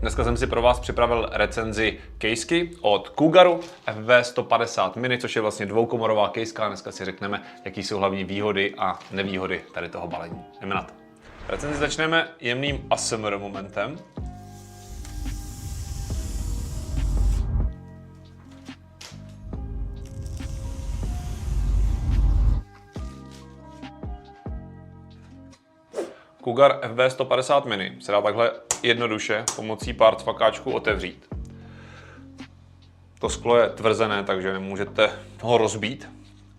Dneska jsem si pro vás připravil recenzi kejsky od Cougaru FV150 Mini, což je vlastně dvoukomorová kejska. Dneska si řekneme, jaký jsou hlavní výhody a nevýhody tady toho balení. Jdeme na to. Recenzi začneme jemným ASMR momentem. Cougar FV150 Mini se dá takhle jednoduše pomocí pár cvakáčků otevřít. To sklo je tvrzené, takže nemůžete ho rozbít.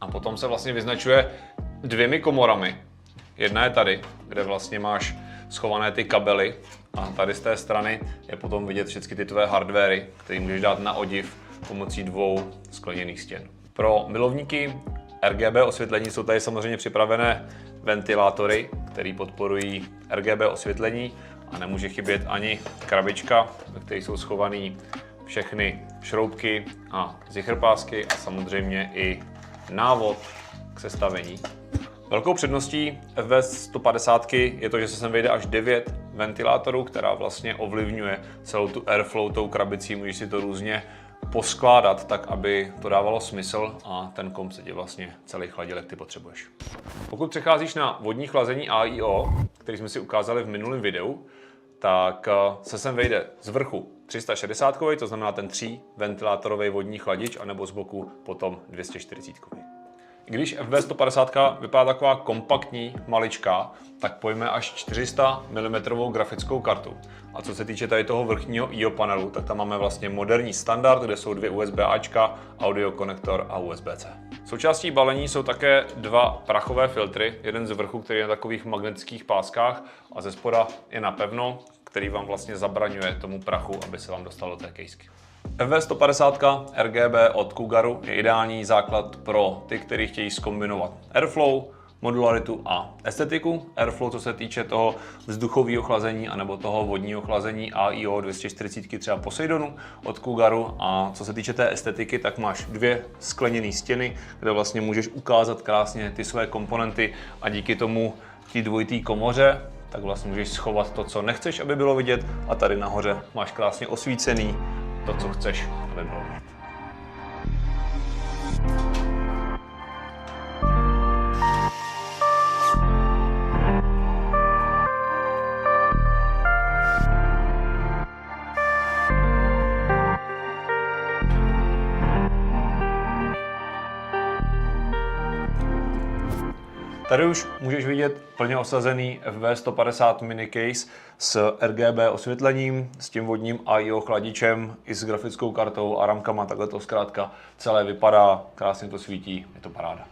A potom se vlastně vyznačuje dvěmi komorami. Jedna je tady, kde vlastně máš schované ty kabely, a tady z té strany je potom vidět všechny ty tvé hardwary, které můžeš dát na odiv pomocí dvou skleněných stěn. Pro milovníky RGB osvětlení jsou tady samozřejmě připravené ventilátory, které podporují RGB osvětlení, a nemůže chybět ani krabička, ve které jsou schované všechny šroubky a zichrpásky a samozřejmě i návod k sestavení. Velkou předností FV150 je to, že se sem vejde až 9 ventilátorů, která vlastně ovlivňuje celou tu airflow tou krabicí. Můžeš si to různě poskládat tak, aby to dávalo smysl a ten komp se ti vlastně celý chladil, jak ty potřebuješ. Pokud přecházíš na vodní chlazení AIO, který jsme si ukázali v minulém videu, tak se sem vejde z vrchu 360, to znamená ten 3 ventilátorový vodní chladič, anebo z boku potom 240. I když FV150 vypadá taková kompaktní, maličká, tak pojme až 400 mm grafickou kartu. A co se týče tady toho vrchního IO panelu, tak tam máme vlastně moderní standard, kde jsou dvě USB-Ačka, audio konektor a USB-C. Součástí balení jsou také dva prachové filtry, jeden z vrchu, který je na takových magnetických páskách, a ze spoda je napevno, který vám vlastně zabraňuje tomu prachu, aby se vám dostal do té kejsky. FV150 RGB od Cougaru je ideální základ pro ty, kteří chtějí zkombinovat airflow, modularitu a estetiku. Airflow, co se týče toho vzduchového chlazení anebo toho vodního chlazení AIO 240 třeba Poseidonu od Cougaru, a co se týče té estetiky, tak máš dvě skleněné stěny, kde vlastně můžeš ukázat krásně ty své komponenty, a díky tomu tí dvojitý komoře tak vlastně můžeš schovat to, co nechceš, aby bylo vidět, a tady nahoře máš krásně osvícený to, co chceš, aby bylo vidět. Tady už můžeš vidět plně osazený FV150 Mini Case s RGB osvětlením, s tím vodním AIO chladičem i s grafickou kartou a ramkama. Takhle to zkrátka celé vypadá, krásně to svítí, je to paráda.